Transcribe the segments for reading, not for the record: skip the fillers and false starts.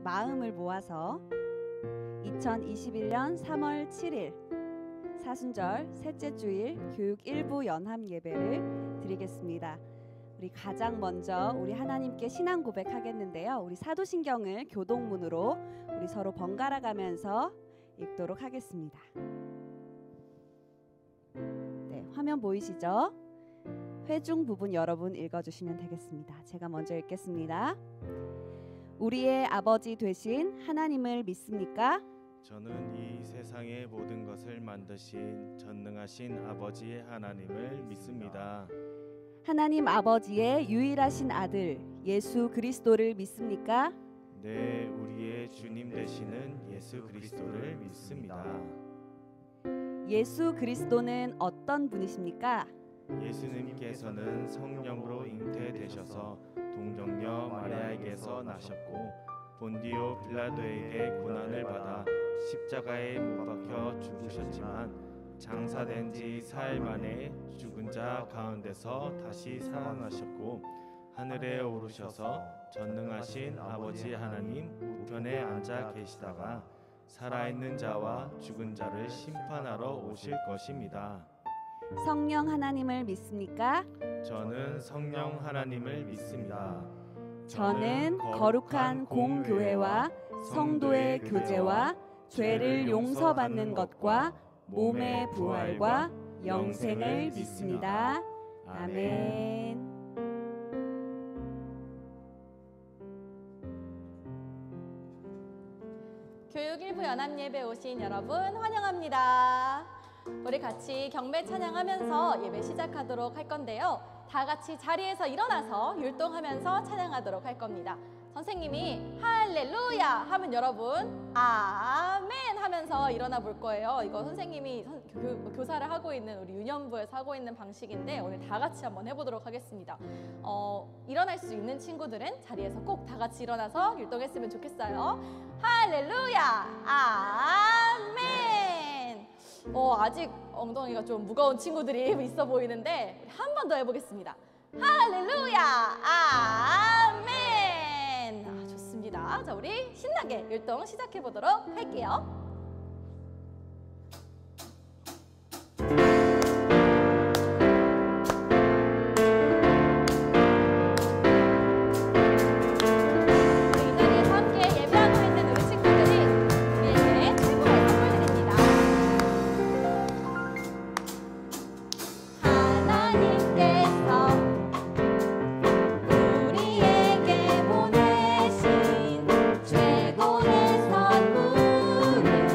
마음을 모아서 2021년 3월 7일 사순절 셋째 주일 교육 1부 연합 예배를 드리겠습니다. 우리 가장 먼저 우리 하나님께 신앙 고백하겠는데요. 우리 사도신경을 교동문으로 우리 서로 번갈아 가면서 읽도록 하겠습니다. 네, 화면 보이시죠? 회중 부분 여러분 읽어주시면 되겠습니다. 제가 먼저 읽겠습니다. 우리의 아버지 되신 하나님을 믿습니까? 저는 이 세상의 모든 것을 만드신 전능하신 아버지 하나님을 믿습니다. 하나님 아버지의 유일하신 아들 예수 그리스도를 믿습니까? 네, 우리의 주님 되시는 예수 그리스도를 믿습니다. 예수 그리스도는 어떤 분이십니까? 예수님께서는 성령으로 잉태되셔서 동정녀 마리아에게서 나셨고 본디오 빌라도에게 고난을 받아 십자가에 못 박혀 죽으셨지만 장사된 지 사흘 만에 죽은 자 가운데서 다시 살아나셨고 하늘에 오르셔서 전능하신 아버지 하나님 우편에 앉아 계시다가 살아있는 자와 죽은 자를 심판하러 오실 것입니다. 성령 하나님을 믿습니까? 저는 성령 하나님을 믿습니다. 저는 거룩한 공교회와 성도의 교제와 죄를 용서받는 것과 몸의 부활과 영생을 믿습니다. 아멘. 교육 1부 연합예배 오신 여러분 환영합니다. 우리 같이 경배 찬양하면서 예배 시작하도록 할 건데요. 다 같이 자리에서 일어나서 율동하면서 찬양하도록 할 겁니다. 선생님이 할렐루야 하면 여러분 아멘 하면서 일어나 볼 거예요. 이거 선생님이 교사를 하고 있는 우리 유년부에서 하고 있는 방식인데 오늘 다 같이 한번 해보도록 하겠습니다. 일어날 수 있는 친구들은 자리에서 꼭 다 같이 일어나서 율동했으면 좋겠어요. 할렐루야 아멘. 아직 엉덩이가 좀 무거운 친구들이 있어 보이는데 한 번 더 해보겠습니다. 할렐루야 아멘. 좋습니다. 자, 우리 신나게 율동 시작해 보도록 할게요. 우리에게 보내신 최고의 선물을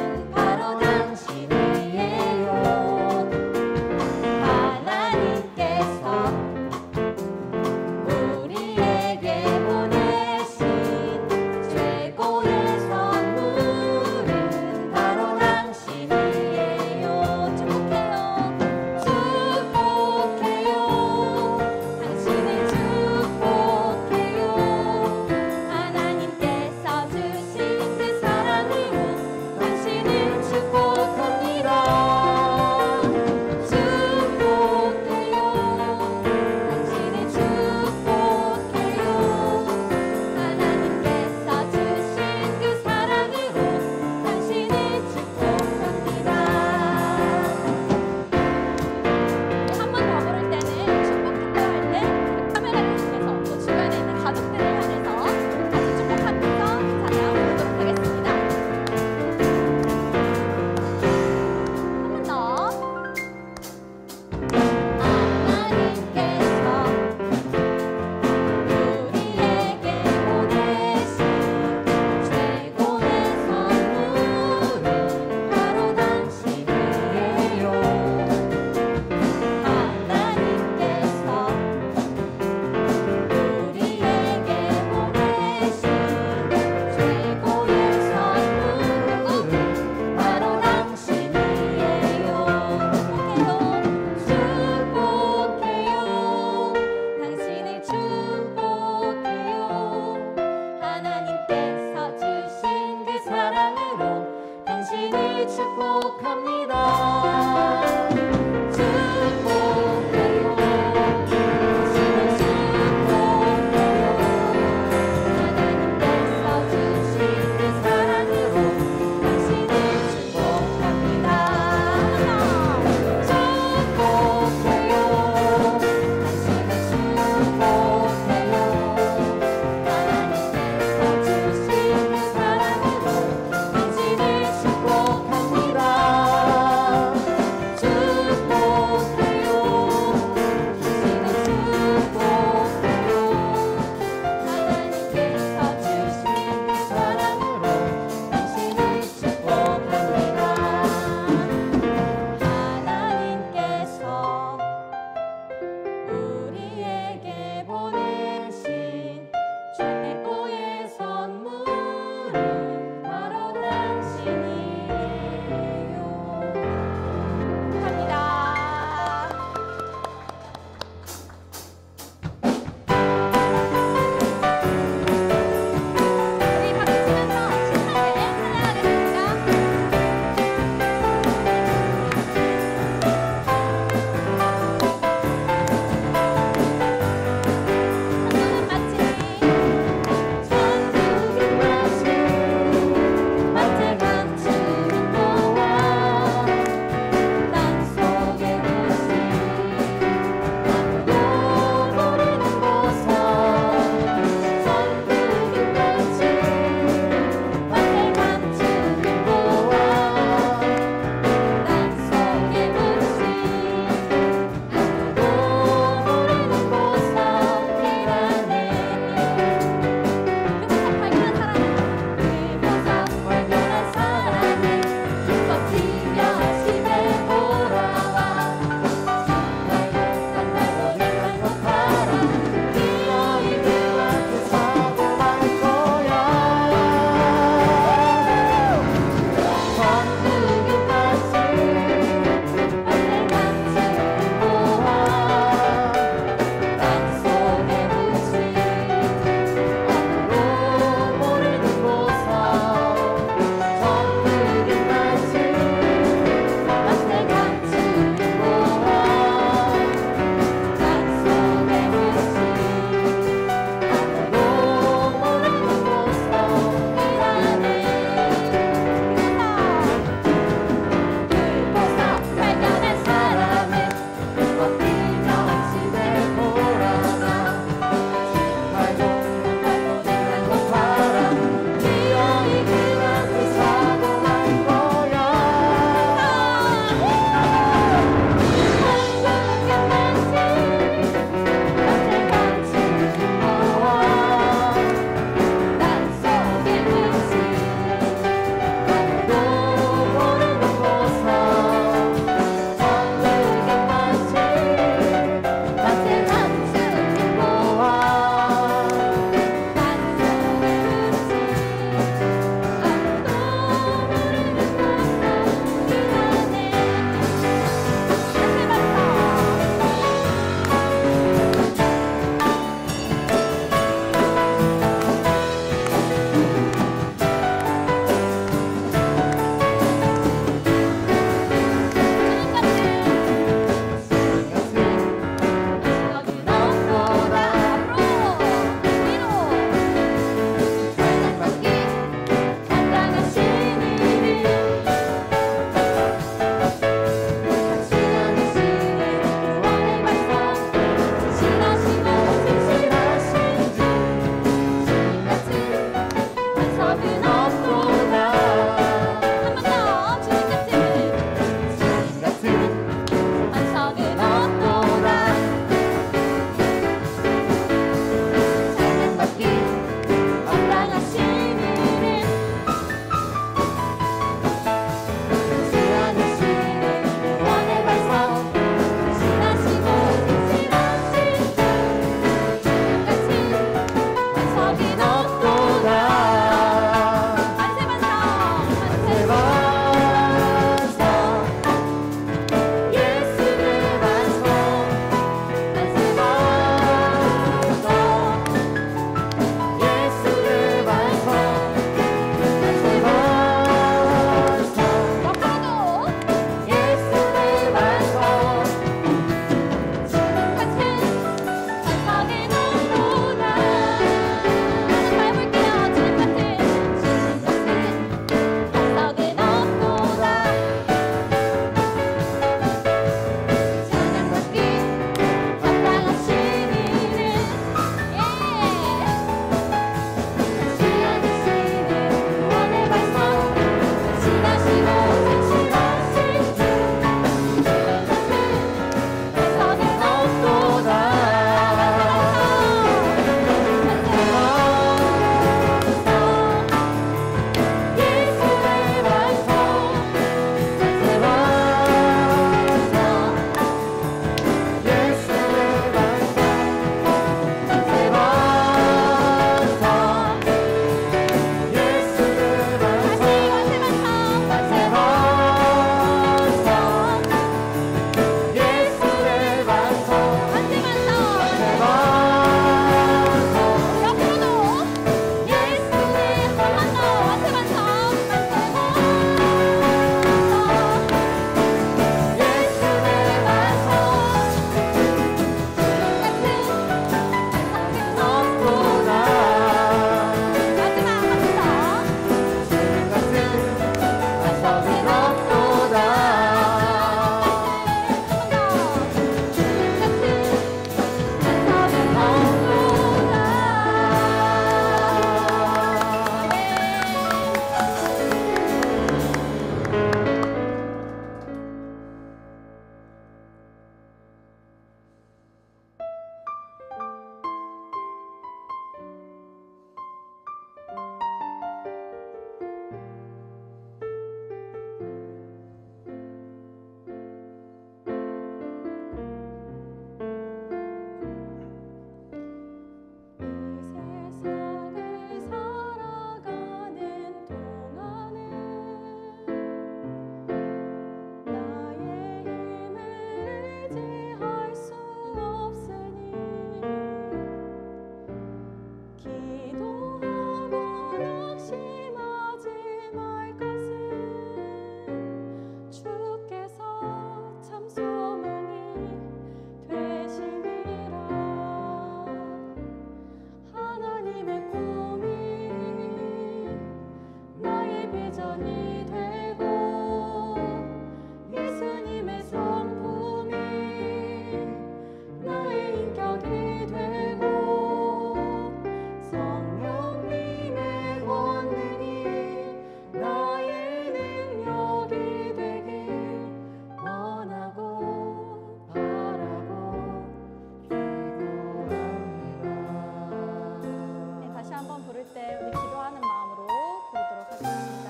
부를 때 우리 기도하는 마음으로 부르도록 하겠습니다.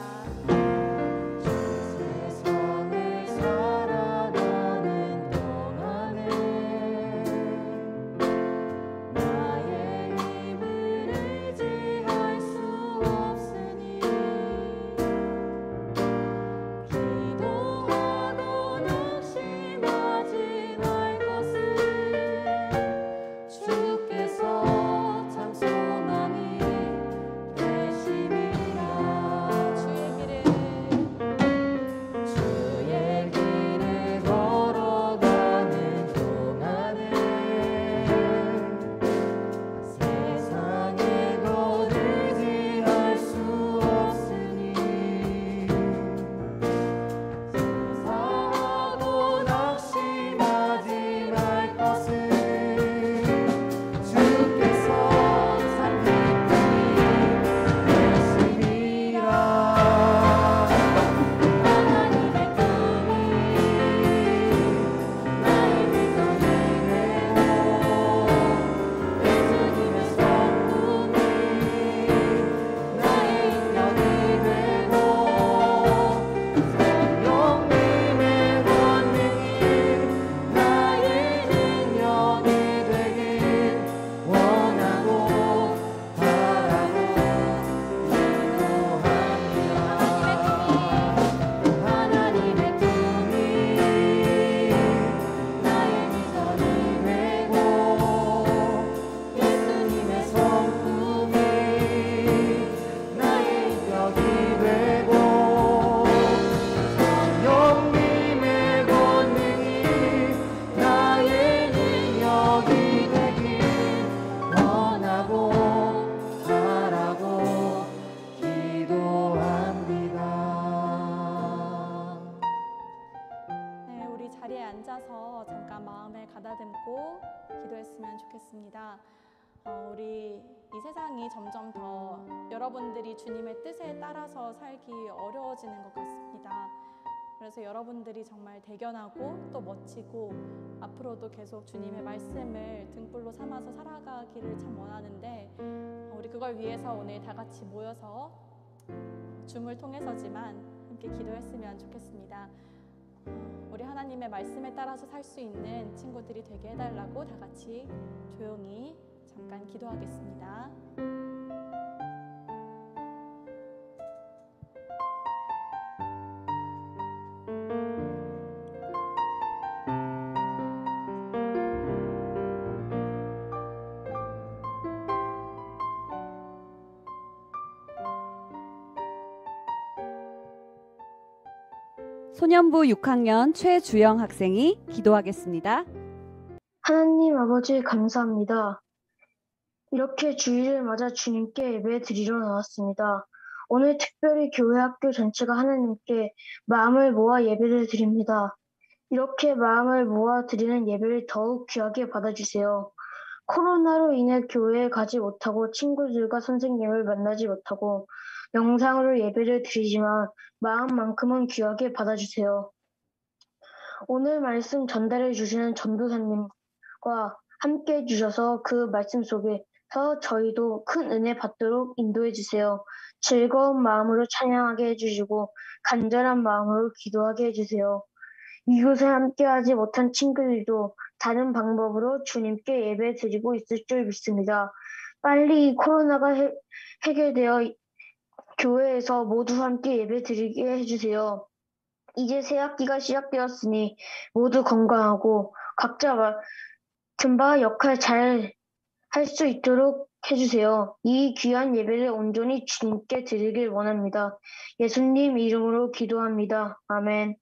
세상을 살아가는 동안에 나의 힘을 의지할 수 없으니 기도하고 낙심하지 말 것을 주께서 참 소망이 되심이라. 주의 길을 걸어가는 동안에 세상에 곧 의지할 수 없으니 사하고 낙심하지 말 것을 주께서 참 기쁨이 되심이라. 하나님의 꿈이 나의 비전이 되고 예수님의 성품이 나의 인격이 되고 성령님의 권능이 나의 능력이 되길 원하고 바라고 기도합니다. 하나님의 꿈이 나의 비전이 되고 예수님의 성품이 나의 인격이 되고 성령님의 권능이 나의 능력이 되길 원하고 바라고 기도합니다. 네, 우리 자리에 앉아서 잠깐 마음을 가다듬고 기도했으면 좋겠습니다. 우리 이 세상이 점점 더 여러분들이 주님의 뜻에 따라서 살기 어려워지는 것 같습니다. 그래서 여러분들이 정말 대견하고 또 멋지고 앞으로도 계속 주님의 말씀을 등불로 삼아서 살아가기를 참 원하는데 우리 그걸 위해서 오늘 다 같이 모여서 줌을 통해서지만 함께 기도했으면 좋겠습니다. 우리 하나님의 말씀에 따라서 살 수 있는 친구들이 되게 해달라고 다 같이 조용히 잠깐 기도하겠습니다. 소년부 6학년 최주영 학생이 기도하겠습니다. 하나님 아버지 감사합니다. 이렇게 주일을 맞아 주님께 예배 드리러 나왔습니다. 오늘 특별히 교회 학교 전체가 하나님께 마음을 모아 예배를 드립니다. 이렇게 마음을 모아 드리는 예배를 더욱 귀하게 받아주세요. 코로나로 인해 교회에 가지 못하고 친구들과 선생님을 만나지 못하고 영상으로 예배를 드리지만 마음만큼은 귀하게 받아주세요. 오늘 말씀 전달해 주시는 전도사님과 함께 해주셔서 그 말씀 속에서 저희도 큰 은혜 받도록 인도해 주세요. 즐거운 마음으로 찬양하게 해주시고 간절한 마음으로 기도하게 해주세요. 이곳에 함께하지 못한 친구들도 다른 방법으로 주님께 예배 드리고 있을 줄 믿습니다. 빨리 이 코로나가 해결되어 교회에서 모두 함께 예배 드리게 해주세요. 이제 새 학기가 시작되었으니 모두 건강하고 각자 맡은 역할 잘 할 수 있도록 해주세요. 이 귀한 예배를 온전히 주님께 드리길 원합니다. 예수님 이름으로 기도합니다. 아멘.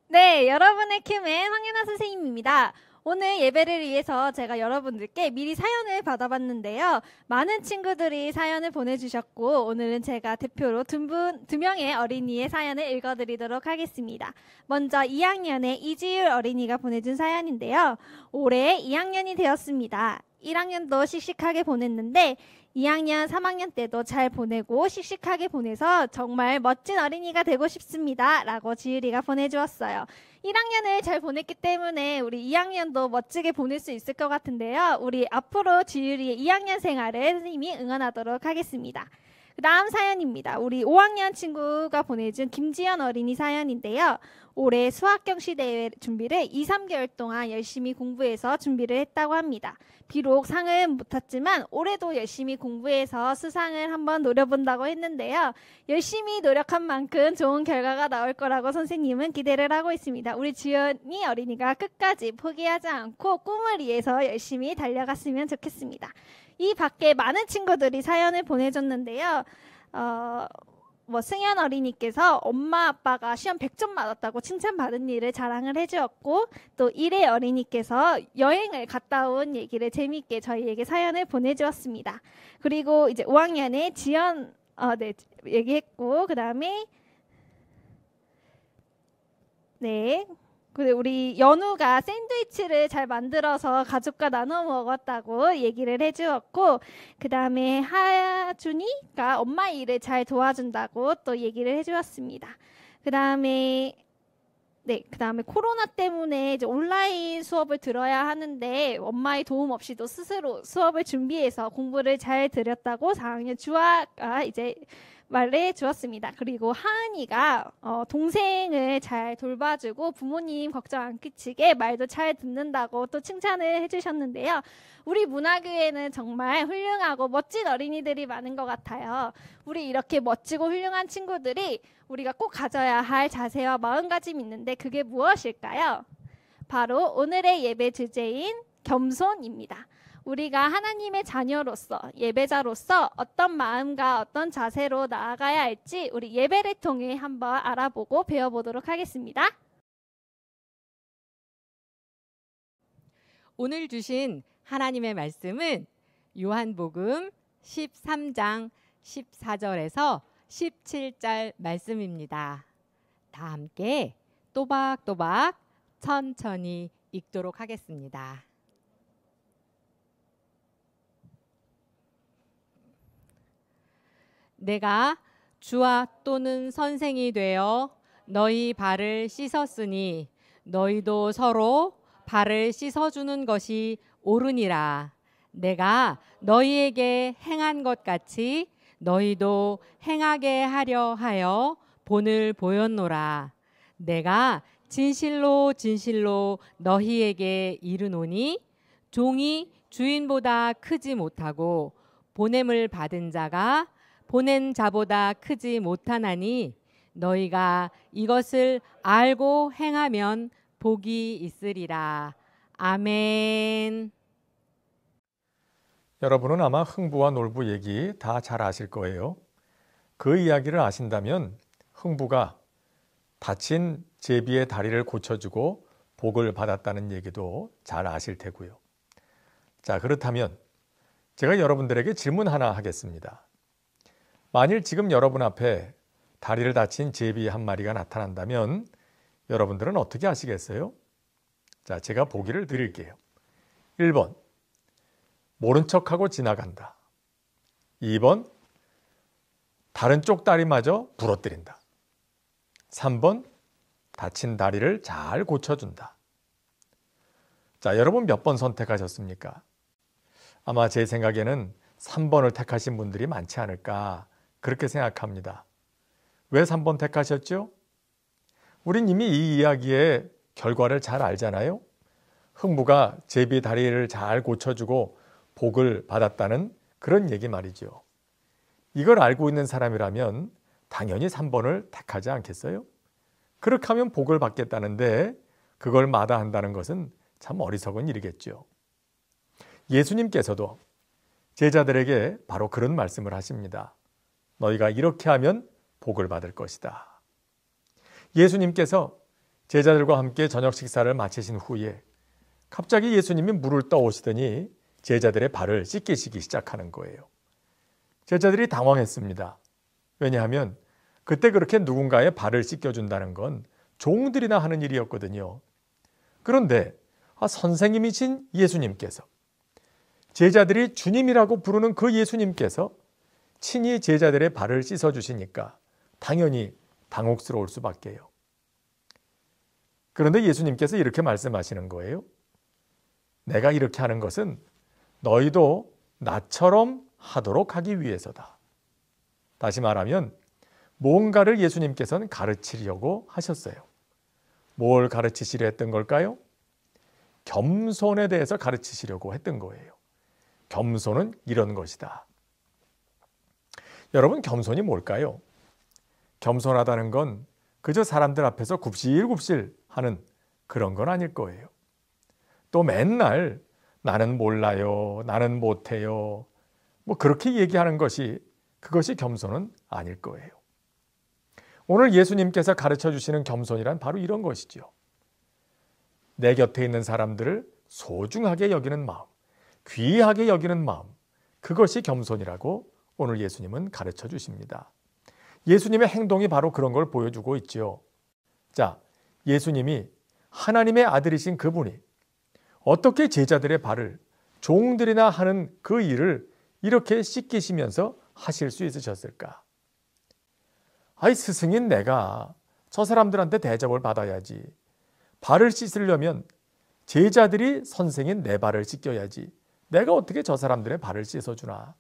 네, 여러분의 큐맨 황윤아 선생님입니다. 오늘 예배를 위해서 제가 여러분들께 미리 사연을 받아봤는데요. 많은 친구들이 사연을 보내주셨고 오늘은 제가 대표로 두 명의 어린이의 사연을 읽어드리도록 하겠습니다. 먼저 2학년의 이지율 어린이가 보내준 사연인데요. 올해 2학년이 되었습니다. 1학년도 씩씩하게 보냈는데 2학년, 3학년 때도 잘 보내고 씩씩하게 보내서 정말 멋진 어린이가 되고 싶습니다. 라고 지율이가 보내주었어요. 1학년을 잘 보냈기 때문에 우리 2학년도 멋지게 보낼 수 있을 것 같은데요. 우리 앞으로 지율이의 2학년 생활을 선생님이 응원하도록 하겠습니다. 그 다음 사연입니다. 우리 5학년 친구가 보내준 김지연 어린이 사연인데요. 올해 수학경시 대회 준비를 2, 3개월 동안 열심히 공부해서 준비를 했다고 합니다. 비록 상은 못 탔지만 올해도 열심히 공부해서 수상을 한번 노려본다고 했는데요. 열심히 노력한 만큼 좋은 결과가 나올 거라고 선생님은 기대를 하고 있습니다. 우리 지연이 어린이가 끝까지 포기하지 않고 꿈을 위해서 열심히 달려갔으면 좋겠습니다. 이 밖에 많은 친구들이 사연을 보내줬는데요. 승현 어린이께서 엄마 아빠가 시험 100점 맞았다고 칭찬받은 일을 자랑을 해주었고, 또 일의 어린이께서 여행을 갔다 온 얘기를 재미있게 저희에게 사연을 보내주었습니다. 그리고 이제 5학년에 지연 얘기했고, 그 다음에 그리고 우리 연우가 샌드위치를 잘 만들어서 가족과 나눠 먹었다고 얘기를 해주었고, 그 다음에 하준이가 엄마 일을 잘 도와준다고 또 얘기를 해주었습니다. 그 다음에 코로나 때문에 이제 온라인 수업을 들어야 하는데 엄마의 도움 없이도 스스로 수업을 준비해서 공부를 잘 들였다고 4학년 주아가 이제 말해 주었습니다. 그리고 하은이가 동생을 잘 돌봐주고 부모님 걱정 안 끼치게 말도 잘 듣는다고 또 칭찬을 해주셨는데요. 우리 문화교회는 정말 훌륭하고 멋진 어린이들이 많은 것 같아요. 우리 이렇게 멋지고 훌륭한 친구들이 우리가 꼭 가져야 할 자세와 마음가짐이 있는데 그게 무엇일까요? 바로 오늘의 예배 주제인 겸손입니다. 우리가 하나님의 자녀로서 예배자로서 어떤 마음과 어떤 자세로 나아가야 할지 우리 예배를 통해 한번 알아보고 배워보도록 하겠습니다. 오늘 주신 하나님의 말씀은 요한복음 13장 14절에서 17절 말씀입니다. 다 함께 또박또박 천천히 읽도록 하겠습니다. 내가 주와 또는 선생이 되어 너희 발을 씻었으니 너희도 서로 발을 씻어주는 것이 옳으니라. 내가 너희에게 행한 것 같이 너희도 행하게 하려 하여 본을 보였노라. 내가 진실로 진실로 너희에게 이르노니 종이 주인보다 크지 못하고 보냄을 받은 자가 보낸 자보다 크지 못하나니 너희가 이것을 알고 행하면 복이 있으리라. 아멘. 여러분은 아마 흥부와 놀부 얘기 다 잘 아실 거예요. 그 이야기를 아신다면 흥부가 다친 제비의 다리를 고쳐주고 복을 받았다는 얘기도 잘 아실 테고요. 자, 그렇다면 제가 여러분들에게 질문 하나 하겠습니다. 만일 지금 여러분 앞에 다리를 다친 제비 한 마리가 나타난다면 여러분들은 어떻게 하시겠어요? 자, 제가 보기를 드릴게요. 1번, 모른 척하고 지나간다. 2번, 다른 쪽 다리마저 부러뜨린다. 3번, 다친 다리를 잘 고쳐준다. 자, 여러분 몇 번 선택하셨습니까? 아마 제 생각에는 3번을 택하신 분들이 많지 않을까 그렇게 생각합니다. 왜 3번 택하셨죠? 우린 이미 이 이야기의 결과를 잘 알잖아요. 흥부가 제비 다리를 잘 고쳐주고 복을 받았다는 그런 얘기 말이죠. 이걸 알고 있는 사람이라면 당연히 3번을 택하지 않겠어요? 그렇게 하면 복을 받겠다는데 그걸 마다한다는 것은 참 어리석은 일이겠죠. 예수님께서도 제자들에게 바로 그런 말씀을 하십니다. 너희가 이렇게 하면 복을 받을 것이다. 예수님께서 제자들과 함께 저녁 식사를 마치신 후에 갑자기 예수님이 물을 떠오시더니 제자들의 발을 씻기시기 시작하는 거예요. 제자들이 당황했습니다. 왜냐하면 그때 그렇게 누군가의 발을 씻겨준다는 건 종들이나 하는 일이었거든요. 그런데 선생님이신 예수님께서 제자들이 주님이라고 부르는 그 예수님께서 친히 제자들의 발을 씻어주시니까 당연히 당혹스러울 수밖에요. 그런데 예수님께서 이렇게 말씀하시는 거예요. 내가 이렇게 하는 것은 너희도 나처럼 하도록 하기 위해서다. 다시 말하면 뭔가를 예수님께서는 가르치려고 하셨어요. 뭘 가르치시려 했던 걸까요? 겸손에 대해서 가르치시려고 했던 거예요. 겸손은 이런 것이다. 여러분, 겸손이 뭘까요? 겸손하다는 건 그저 사람들 앞에서 굽실굽실 하는 그런 건 아닐 거예요. 또 맨날 나는 몰라요, 나는 못해요, 뭐 그렇게 얘기하는 것이 그것이 겸손은 아닐 거예요. 오늘 예수님께서 가르쳐 주시는 겸손이란 바로 이런 것이죠. 내 곁에 있는 사람들을 소중하게 여기는 마음, 귀하게 여기는 마음, 그것이 겸손이라고 오늘 예수님은 가르쳐 주십니다. 예수님의 행동이 바로 그런 걸 보여주고 있죠. 자, 예수님이 하나님의 아들이신 그분이 어떻게 제자들의 발을 종들이나 하는 그 일을 이렇게 씻기시면서 하실 수 있으셨을까? 아이, 스승인 내가 저 사람들한테 대접을 받아야지. 발을 씻으려면 제자들이 선생인 내 발을 씻겨야지. 내가 어떻게 저 사람들의 발을 씻어주나?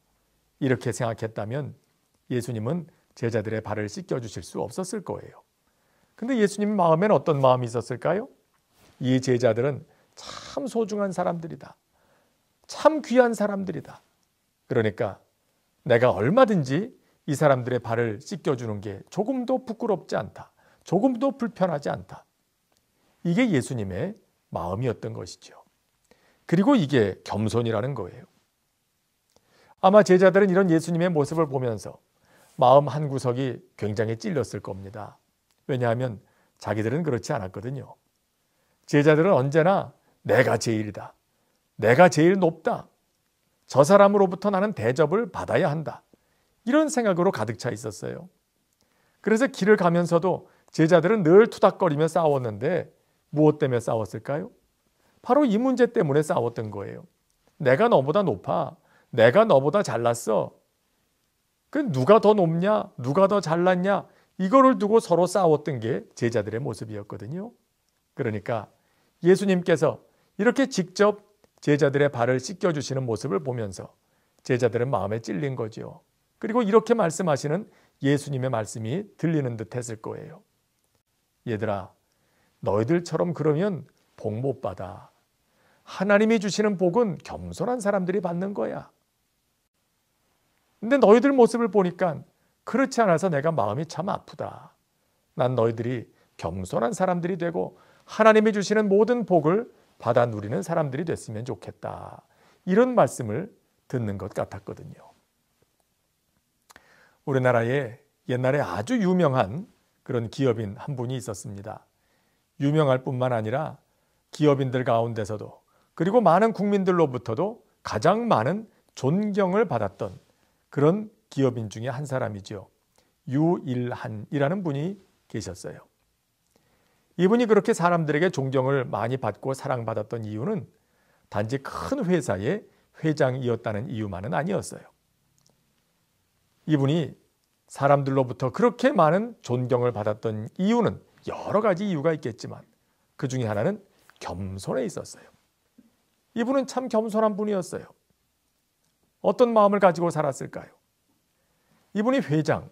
이렇게 생각했다면 예수님은 제자들의 발을 씻겨주실 수 없었을 거예요. 근데 예수님 마음에는 어떤 마음이 있었을까요? 이 제자들은 참 소중한 사람들이다. 참 귀한 사람들이다. 그러니까 내가 얼마든지 이 사람들의 발을 씻겨주는 게 조금도 부끄럽지 않다. 조금도 불편하지 않다. 이게 예수님의 마음이었던 것이죠. 그리고 이게 겸손이라는 거예요. 아마 제자들은 이런 예수님의 모습을 보면서 마음 한구석이 굉장히 찔렸을 겁니다. 왜냐하면 자기들은 그렇지 않았거든요. 제자들은 언제나 내가 제일이다. 내가 제일 높다. 저 사람으로부터 나는 대접을 받아야 한다. 이런 생각으로 가득 차 있었어요. 그래서 길을 가면서도 제자들은 늘 투닥거리며 싸웠는데 무엇 때문에 싸웠을까요? 바로 이 문제 때문에 싸웠던 거예요. 내가 너보다 높아. 내가 너보다 잘났어. 그 누가 더 높냐? 누가 더 잘났냐? 이거를 두고 서로 싸웠던 게 제자들의 모습이었거든요. 그러니까 예수님께서 이렇게 직접 제자들의 발을 씻겨주시는 모습을 보면서 제자들은 마음에 찔린 거죠. 그리고 이렇게 말씀하시는 예수님의 말씀이 들리는 듯 했을 거예요. 얘들아, 너희들처럼 그러면 복 못 받아. 하나님이 주시는 복은 겸손한 사람들이 받는 거야. 근데 너희들 모습을 보니까 그렇지 않아서 내가 마음이 참 아프다. 난 너희들이 겸손한 사람들이 되고 하나님이 주시는 모든 복을 받아 누리는 사람들이 됐으면 좋겠다. 이런 말씀을 듣는 것 같았거든요. 우리나라에 옛날에 아주 유명한 그런 기업인 한 분이 있었습니다. 유명할 뿐만 아니라 기업인들 가운데서도 그리고 많은 국민들로부터도 가장 많은 존경을 받았던 그런 기업인 중에 한 사람이죠. 유일한이라는 분이 계셨어요. 이분이 그렇게 사람들에게 존경을 많이 받고 사랑받았던 이유는 단지 큰 회사의 회장이었다는 이유만은 아니었어요. 이분이 사람들로부터 그렇게 많은 존경을 받았던 이유는 여러 가지 이유가 있겠지만 그 중에 하나는 겸손에 있었어요. 이분은 참 겸손한 분이었어요. 어떤 마음을 가지고 살았을까요? 이분이 회장,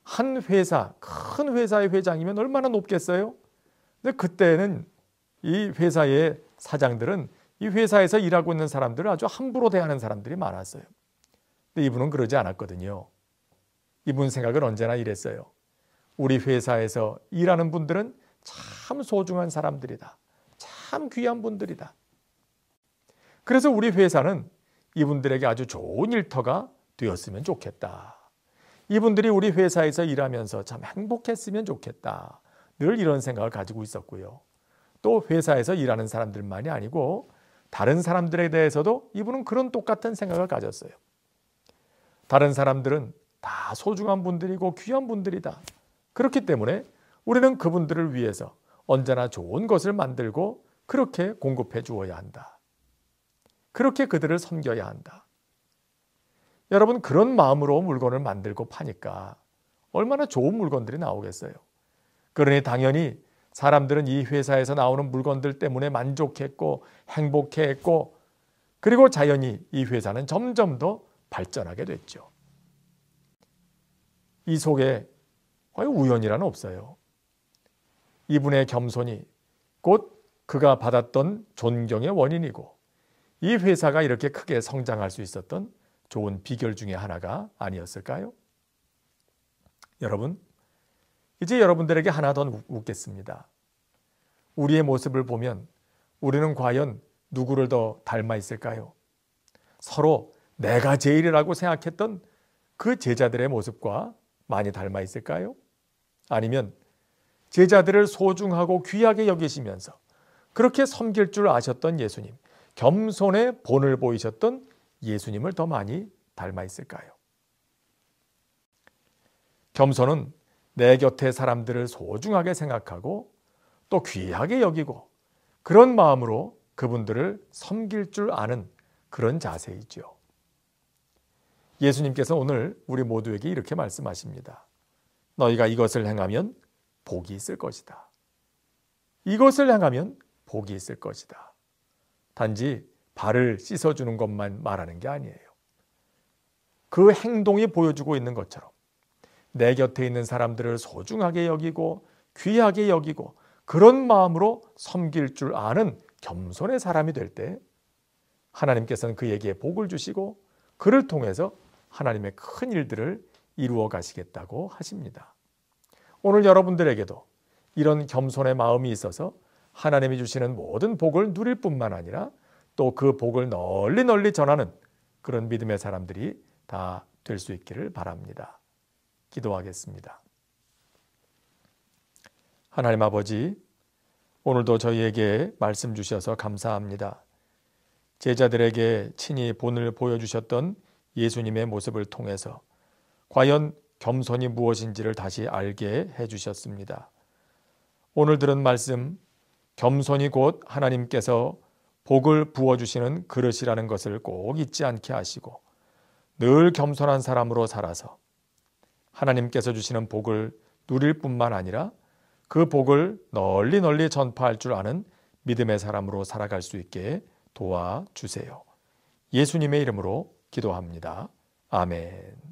한 회사, 큰 회사의 회장이면 얼마나 높겠어요? 근데 그때는 이 회사의 사장들은 이 회사에서 일하고 있는 사람들을 아주 함부로 대하는 사람들이 많았어요. 근데 이분은 그러지 않았거든요. 이분 생각은 언제나 이랬어요. 우리 회사에서 일하는 분들은 참 소중한 사람들이다. 참 귀한 분들이다. 그래서 우리 회사는 이분들에게 아주 좋은 일터가 되었으면 좋겠다. 이분들이 우리 회사에서 일하면서 참 행복했으면 좋겠다. 늘 이런 생각을 가지고 있었고요. 또 회사에서 일하는 사람들만이 아니고 다른 사람들에 대해서도 이분은 그런 똑같은 생각을 가졌어요. 다른 사람들은 다 소중한 분들이고 귀한 분들이다. 그렇기 때문에 우리는 그분들을 위해서 언제나 좋은 것을 만들고 그렇게 공급해 주어야 한다. 그렇게 그들을 섬겨야 한다. 여러분, 그런 마음으로 물건을 만들고 파니까 얼마나 좋은 물건들이 나오겠어요. 그러니 당연히 사람들은 이 회사에서 나오는 물건들 때문에 만족했고 행복해했고, 그리고 자연히 이 회사는 점점 더 발전하게 됐죠. 이 속에 과연 우연이란 없어요. 이분의 겸손이 곧 그가 받았던 존경의 원인이고, 이 회사가 이렇게 크게 성장할 수 있었던 좋은 비결 중에 하나가 아니었을까요? 여러분, 이제 여러분들에게 하나 더 묻겠습니다. 우리의 모습을 보면 우리는 과연 누구를 더 닮아 있을까요? 서로 내가 제일이라고 생각했던 그 제자들의 모습과 많이 닮아 있을까요? 아니면 제자들을 소중하고 귀하게 여기시면서 그렇게 섬길 줄 아셨던 예수님, 겸손의 본을 보이셨던 예수님을 더 많이 닮아 있을까요? 겸손은 내 곁에 사람들을 소중하게 생각하고 또 귀하게 여기고 그런 마음으로 그분들을 섬길 줄 아는 그런 자세이죠. 예수님께서 오늘 우리 모두에게 이렇게 말씀하십니다. 너희가 이것을 행하면 복이 있을 것이다. 이것을 행하면 복이 있을 것이다. 단지 발을 씻어주는 것만 말하는 게 아니에요. 그 행동이 보여주고 있는 것처럼 내 곁에 있는 사람들을 소중하게 여기고 귀하게 여기고 그런 마음으로 섬길 줄 아는 겸손의 사람이 될 때 하나님께서는 그에게 복을 주시고 그를 통해서 하나님의 큰 일들을 이루어 가시겠다고 하십니다. 오늘 여러분들에게도 이런 겸손의 마음이 있어서 하나님이 주시는 모든 복을 누릴 뿐만 아니라 또 그 복을 널리 널리 전하는 그런 믿음의 사람들이 다 될 수 있기를 바랍니다. 기도하겠습니다. 하나님 아버지, 오늘도 저희에게 말씀 주셔서 감사합니다. 제자들에게 친히 본을 보여주셨던 예수님의 모습을 통해서 과연 겸손이 무엇인지를 다시 알게 해주셨습니다. 오늘 들은 말씀, 겸손이 곧 하나님께서 복을 부어주시는 그릇이라는 것을 꼭 잊지 않게 하시고 늘 겸손한 사람으로 살아서 하나님께서 주시는 복을 누릴 뿐만 아니라 그 복을 널리 널리 전파할 줄 아는 믿음의 사람으로 살아갈 수 있게 도와주세요. 예수님의 이름으로 기도합니다. 아멘.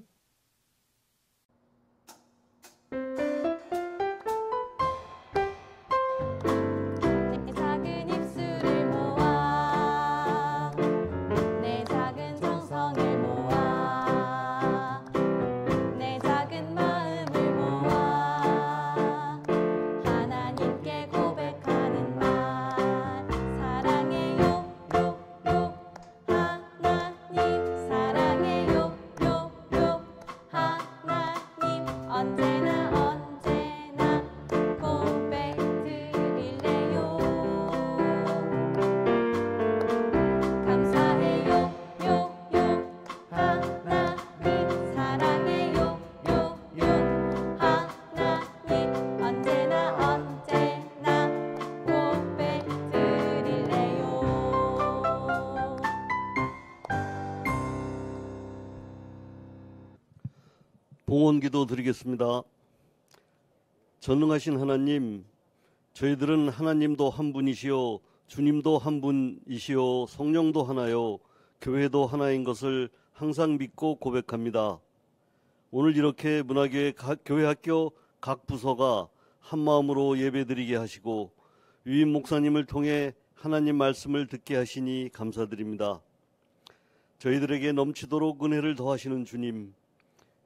봉헌기도 드리겠습니다. 전능하신 하나님, 저희들은 하나님도 한 분이시요 주님도 한 분이시요 성령도 하나요 교회도 하나인 것을 항상 믿고 고백합니다. 오늘 이렇게 문화교회 교회학교 각 부서가 한마음으로 예배드리게 하시고 유임 목사님을 통해 하나님 말씀을 듣게 하시니 감사드립니다. 저희들에게 넘치도록 은혜를 더하시는 주님,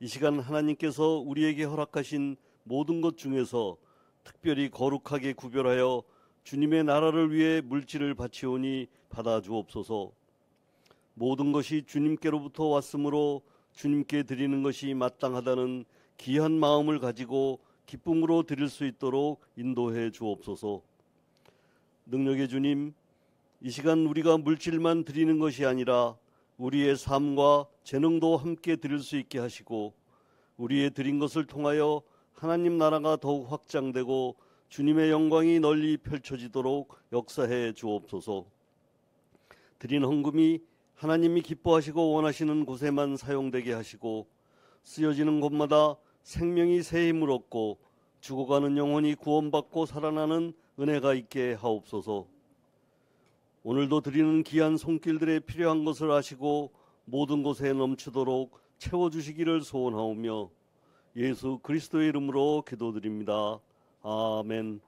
이 시간 하나님께서 우리에게 허락하신 모든 것 중에서 특별히 거룩하게 구별하여 주님의 나라를 위해 물질을 바치오니 받아주옵소서. 모든 것이 주님께로부터 왔으므로 주님께 드리는 것이 마땅하다는 귀한 마음을 가지고 기쁨으로 드릴 수 있도록 인도해 주옵소서. 능력의 주님, 이 시간 우리가 물질만 드리는 것이 아니라 우리의 삶과 재능도 함께 드릴 수 있게 하시고 우리의 드린 것을 통하여 하나님 나라가 더욱 확장되고 주님의 영광이 널리 펼쳐지도록 역사해 주옵소서. 드린 헌금이 하나님이 기뻐하시고 원하시는 곳에만 사용되게 하시고 쓰여지는 곳마다 생명이 새 힘을 얻고 죽어가는 영혼이 구원받고 살아나는 은혜가 있게 하옵소서. 오늘도 드리는 귀한 손길들에 필요한 것을 아시고 모든 곳에 넘치도록 채워주시기를 소원하오며 예수 그리스도의 이름으로 기도드립니다. 아멘.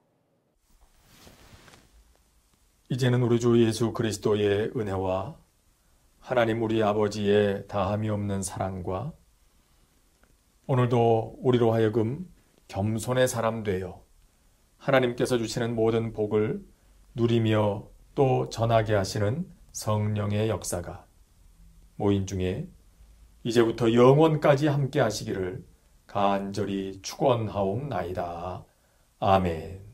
이제는 우리 주 예수 그리스도의 은혜와 하나님 우리 아버지의 다함이 없는 사랑과 오늘도 우리로 하여금 겸손의 사람 되어 하나님께서 주시는 모든 복을 누리며 또 전하게 하시는 성령의 역사가 모인 중에 이제부터 영원까지 함께 하시기를 간절히 축원하옵나이다. 아멘.